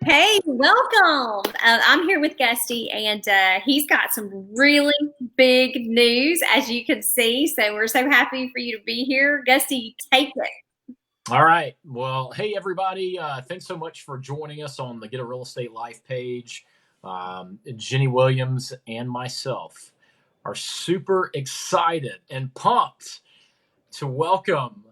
Hey, welcome. I'm here with Gusty, and he's got some really big news, as you can see. So we're so happy for you to be here. Gusty, take it. All right. Well, hey, everybody. Thanks so much for joining us on the Get a Real Estate Life page. Jenny Williams and myself are super excited and pumped to welcome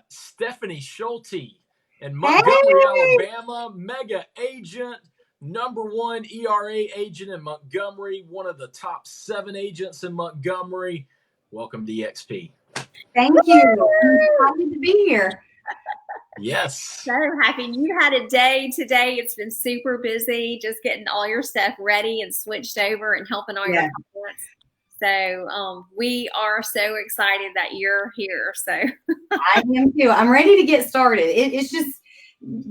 Stephanie Schulte in Montgomery, Hey, Alabama, mega agent, number one ERA agent in Montgomery, one of the top 7 agents in Montgomery. Welcome to eXp. thank you. I'm excited to be here. Yes. So happy you had a day today. It's been super busy, just getting all your stuff ready and switched over and helping all your Yeah, clients. So we are so excited that you're here. So I am too. I'm ready to get started. It's just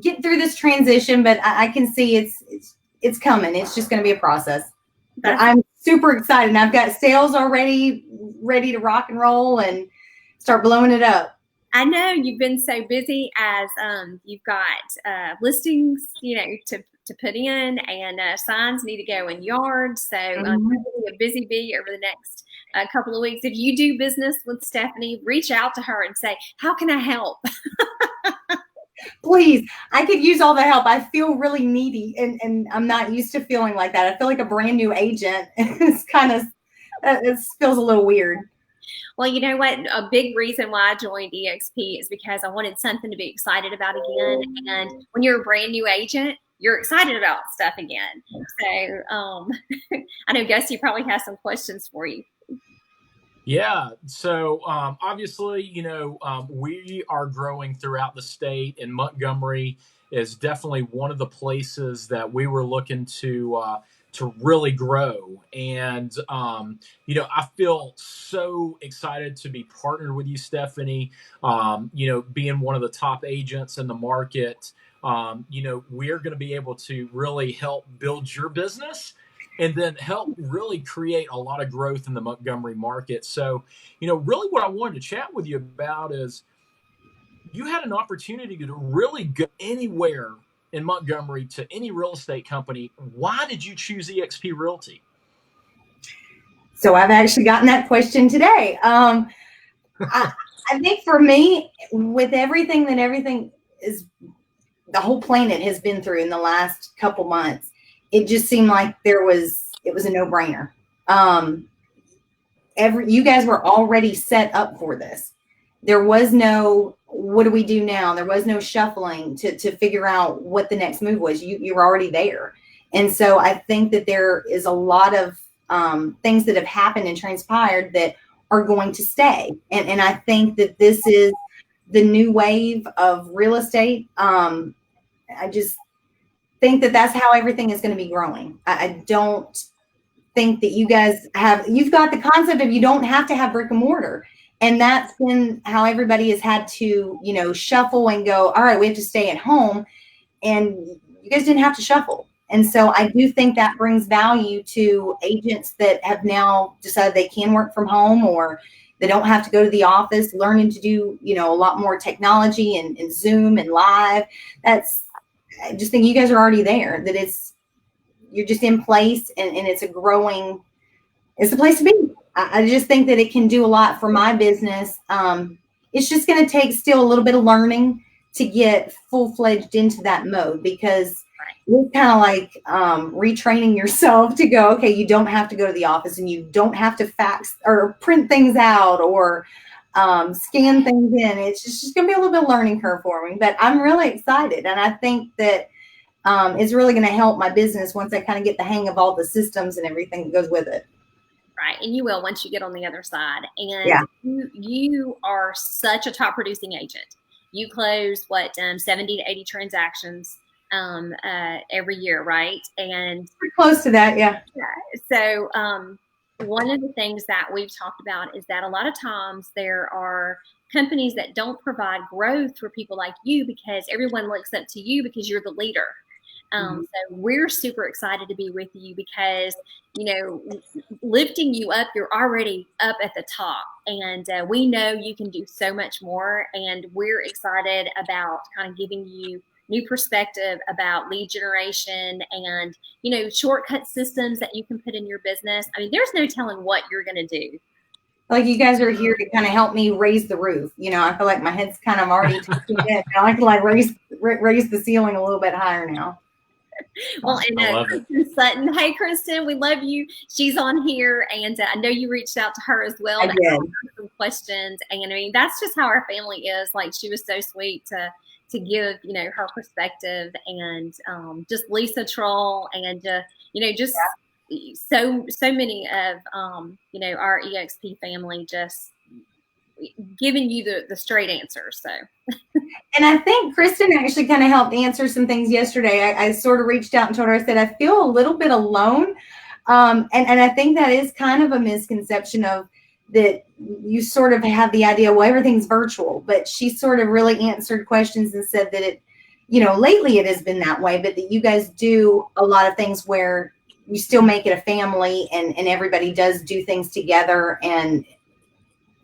get through this transition, but I can see it's coming. It's just going to be a process. But that's I'm super excited. And I've got sales already ready to rock and roll and start blowing it up. I know you've been so busy as you've got listings, to put in, and signs need to go in yards. So you're Mhm. going to be a busy bee over the next couple of weeks. If you do business with Stephanie, reach out to her and say, "How can I help?" Please, I could use all the help. I feel really needy, and I'm not used to feeling like that. I feel like a brand new agent. It's kind of it feels a little weird. Well, you know what? A big reason why I joined eXp is because I wanted something to be excited about again. And when you're a brand new agent, you're excited about stuff again. So I know Gus, you probably has some questions for you. Yeah. So obviously, we are growing throughout the state, and Montgomery is definitely one of the places that we were looking to really grow. And I feel so excited to be partnered with you, Stephanie. Being one of the top agents in the market, we're going to be able to really help build your business and then help really create a lot of growth in the Montgomery market. So, really what I wanted to chat with you about is you had an opportunity to really go anywhere in Montgomery to any real estate company. Why did you choose eXp Realty? So I've actually gotten that question today. I, I think for me, with everything is the whole planet has been through in the last couple months, it just seemed like it was a no brainer. Um, you guys were already set up for this. There was no what do we do now? There was no shuffling to figure out what the next move was. You were already there, and so I think that there is a lot of things that have happened and transpired that are going to stay. And I think that this is the new wave of real estate. I just think that that's how everything is going to be growing. I don't think that you've got the concept of you don't have to have brick and mortar. And that's been how everybody has had to, shuffle and go, all right, we have to stay at home. And you guys didn't have to shuffle. And so I do think that brings value to agents that have now decided they can work from home or they don't have to go to the office, learning to do, a lot more technology and Zoom and live. I just think you guys are already there, that you're just in place and it's the place to be. I just think that it can do a lot for my business. It's just going to take still a little bit of learning to get full-fledged into that mode because it's kind of like retraining yourself to go, okay, you don't have to go to the office and you don't have to fax or print things out or scan things in. It's just going to be a little bit of learning curve for me, but I'm really excited. And I think that it's really going to help my business once I kind of get the hang of all the systems and everything that goes with it. Right, and you will once you get on the other side. And Yeah. you are such a top producing agent. You close what 70 to 80 transactions every year, right? And Pretty close to that. Yeah. so one of the things that we've talked about is that a lot of times there are companies that don't provide growth for people like you because everyone looks up to you because you're the leader. So we're super excited to be with you because, lifting you up, you're already up at the top. And we know you can do so much more. And we're excited about kind of giving you, new perspective about lead generation and, shortcut systems that you can put in your business. I mean, there's no telling what you're going to do. Like, you guys are here to kind of help me raise the roof. I feel like my head's kind of already touching it. I can like raise the ceiling a little bit higher now. Well, and Kristen Sutton. Hey, Kristen, we love you. She's on here, and I know you reached out to her as well. I did. Ask her some questions, and I mean, that's just how our family is. Like, she was so sweet to give, her perspective, and just Lisa Troll, and just so many of our eXp family just giving you the straight answer. So. And I think Kristen actually kind of helped answer some things yesterday. I sort of reached out and told her, I said, I feel a little bit alone. And I think that is kind of a misconception of that you sort of have the idea, well, everything's virtual, but she sort of really answered questions and said that it, lately it has been that way, but that you guys do a lot of things where you still make it a family and everybody does do things together, and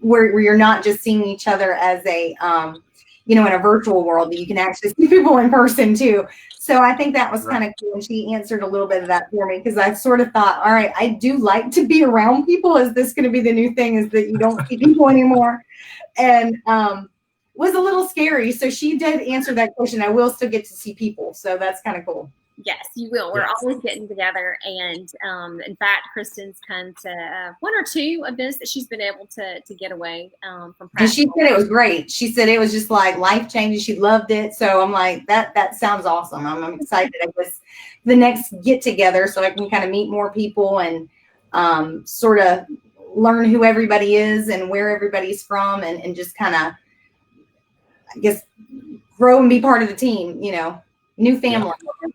where you're not just seeing each other as a, in a virtual world, that you can actually see people in person too. So I think that was kind of cool. And she answered a little bit of that for me, because I sort of thought, all right, I do like to be around people. Is this going to be the new thing, is that you don't see people anymore? And was a little scary. So she did answer that question. I will still get to see people. So that's kind of cool. Yes, you will. We're always getting together. And in fact, Kristen's come to one or two events that she's been able to get away from practice. And she said it was great. She said it was just like life changing. She loved it. So I'm like, that sounds awesome. I'm excited. I guess the next get together, so I can kind of meet more people and sort of learn who everybody is and where everybody's from, and just kind of, I guess, grow and be part of the team, new family. Yeah.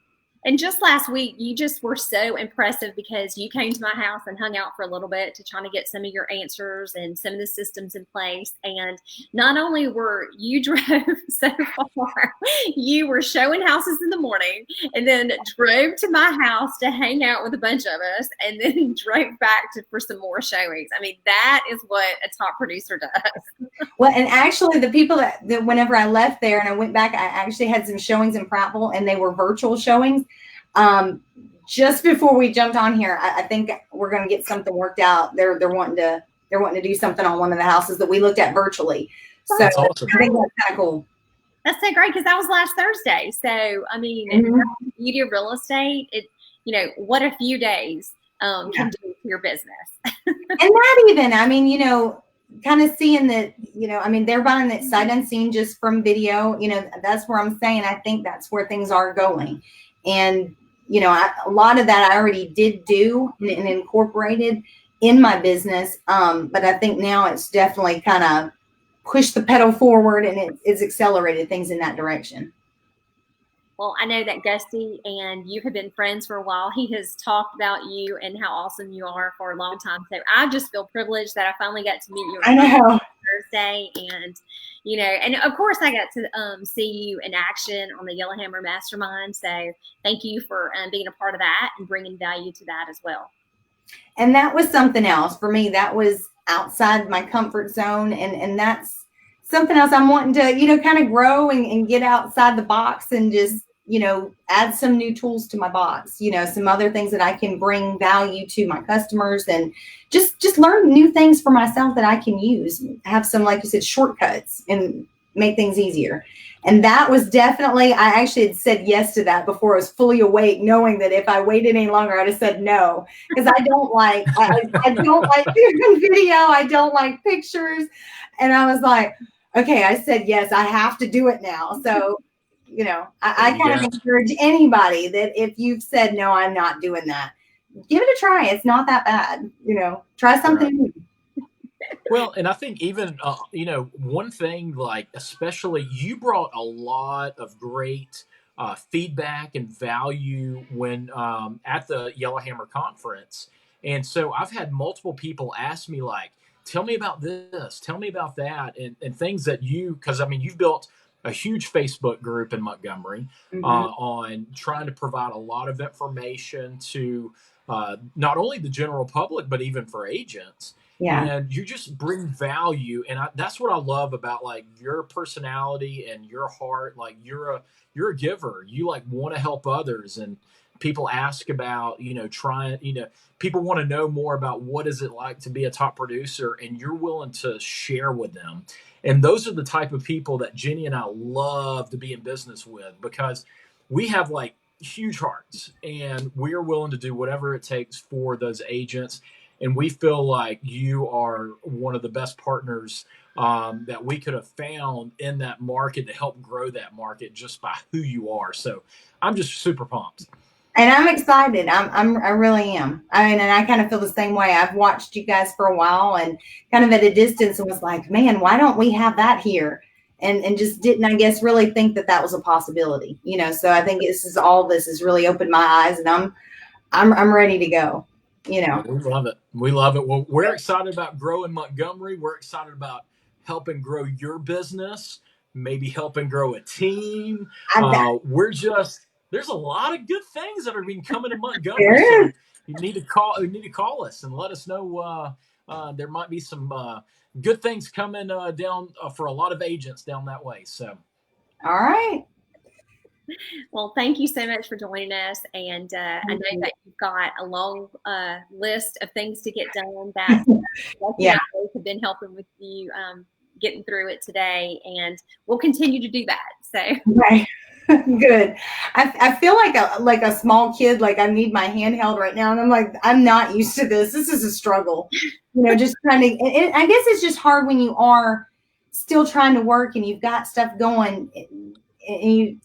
And just last week, you just were so impressive, because you came to my house and hung out for a little bit to try to get some of your answers and some of the systems in place. And not only were you drove so far, you were showing houses in the morning, and then drove to my house to hang out with a bunch of us, and then drove back for some more showings. I mean, that is what a top producer does. Well, and actually the people that whenever I left there and I went back, I actually had some showings in Prattville, and they were virtual showings. Just before we jumped on here, I think we're going to get something worked out. They're wanting to do something on one of the houses that we looked at virtually. So that's awesome. I think that's kind of cool. That's so great, because that was last Thursday. So I mean, the beauty of real estate, what a few days can do to your business. And not even, I mean, kind of seeing that, I mean, they're buying that sight unseen just from video. That's where I'm saying I think that's where things are going. And a lot of that I already did do and incorporated in my business. But I think now it's definitely kind of pushed the pedal forward, and it's accelerated things in that direction. Well, I know that Gusty and you have been friends for a while. He has talked about you and how awesome you are for a long time. So I just feel privileged that I finally got to meet you on Thursday. And, and of course I got to see you in action on the Yellowhammer Mastermind. So thank you for being a part of that and bringing value to that as well. And that was something else for me. That was outside my comfort zone. And that's something else I'm wanting to, kind of grow and get outside the box and just, add some new tools to my box, some other things that I can bring value to my customers, and just learn new things for myself that I can use, have some, like you said, shortcuts and make things easier. And that was definitely, I actually had said yes to that before I was fully awake, knowing that if I waited any longer, I'd have said no, because I don't like, I don't like doing video. I don't like pictures. And I was like, okay, I said yes, I have to do it now. So, I kind of encourage anybody that if you've said, no, I'm not doing that, give it a try. It's not that bad. Try something new. Well, and I think even, one thing, like, especially you brought a lot of great feedback and value when at the Yellowhammer conference. And so I've had multiple people ask me, like, tell me about this, tell me about that, and things that because I mean, you've built a huge Facebook group in Montgomery on trying to provide a lot of information to not only the general public, but even for agents. Yeah. And you just bring value. And that's what I love about like your personality and your heart. Like you're a giver. You like want to help others. And people ask about, people want to know more about what is it like to be a top producer, and you're willing to share with them. And those are the type of people that Genny and I love to be in business with, because we have like huge hearts and we're willing to do whatever it takes for those agents. And we feel like you are one of the best partners that we could have found in that market to help grow that market just by who you are. So I'm just super pumped. And I'm excited. I really am. I mean, and I kind of feel the same way. I've watched you guys for a while and kind of at a distance and was like, man, why don't we have that here? And just didn't, I guess, really think that was a possibility, So I think this has really opened my eyes, and I'm ready to go, We love it. We love it. Well, we're excited about growing Montgomery. We're excited about helping grow your business, maybe helping grow a team. There's a lot of good things that are being coming to Montgomery. So you need to call us and let us know. There might be some good things coming down for a lot of agents down that way. So, all right. Well, thank you so much for joining us. And I know that you've got a long list of things to get done that have been helping with you getting through it today. And we'll continue to do that. So. Right. Good. I feel like a small kid, like I need my hand held right now. And I'm like, I'm not used to this. This is a struggle, just trying to, and I guess it's just hard when you are still trying to work and you've got stuff going. And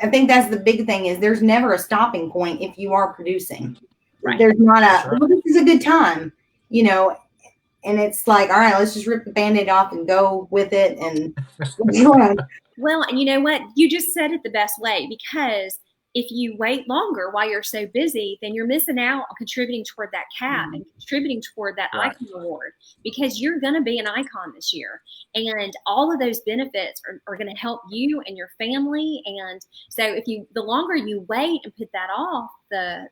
I think that's the big thing is there's never a stopping point if you are producing. Right. There's not well, this is a good time, and it's like, all right, let's just rip the Band-Aid off and go with it. And well, and you know what? You just said it the best way, because if you wait longer while you're so busy, then you're missing out on contributing toward that cap and contributing toward that icon award, because you're going to be an icon this year. And all of those benefits are going to help you and your family. And so the longer you wait and put that off, the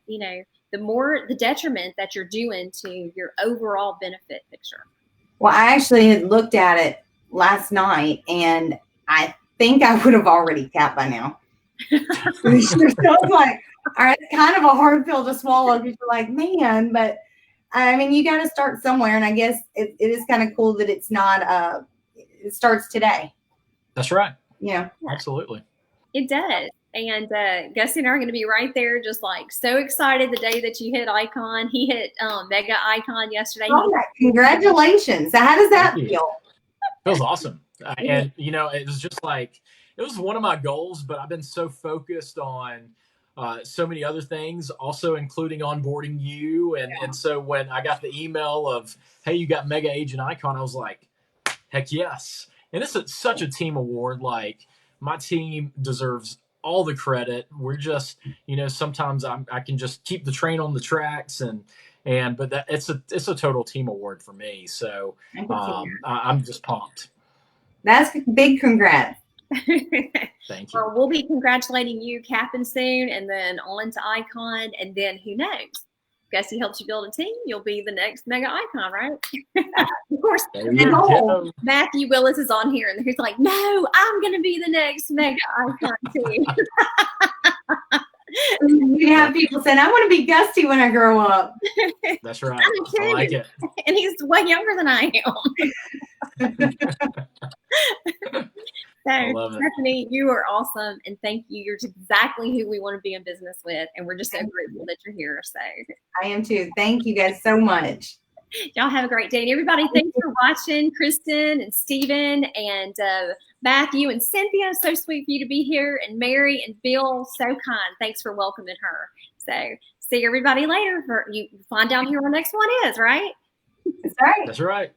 more the detriment that you're doing to your overall benefit picture. Well, I actually had looked at it last night, and I think I would have already capped by now. So it's like, all right, it's kind of a hard pill to swallow, because you're like, man, but I mean, you got to start somewhere. And I guess it is kind of cool that it's not, it starts today. That's right. Yeah, absolutely. It does. And Gussie and I are going to be right there, just like so excited the day that you hit icon. He hit mega icon yesterday. Oh, congratulations. How does that feel? Feels awesome. And, it was just like, it was one of my goals, but I've been so focused on so many other things, also including onboarding you. And so when I got the email of, hey, you got mega agent icon, I was like, heck yes. And it's such a team award. Like, my team deserves all the credit. We're just, sometimes I can just keep the train on the tracks, but that it's a total team award for me. So I'm just pumped. That's big congrats. Thank you. Well, we'll be congratulating you capping soon, and then on to icon, and then who knows? Gussie helps you build a team, you'll be the next mega icon, right? Of course. Matthew Willis is on here, and he's like, no, I'm going to be the next mega icon too. You have people saying, I want to be Gussie when I grow up. That's right. I like it. And he's way younger than I am. So, Stephanie, you are awesome, and thank you. You're exactly who we want to be in business with, and we're just so grateful that you're here. So I am too. Thank you guys so much. Y'all have a great day. And everybody, thanks for watching. Kristen and Stephen and Matthew and Cynthia, so sweet for you to be here. And Mary and Bill, so kind. Thanks for welcoming her. So see everybody later. You find out who our next one is, right? That's right. That's right.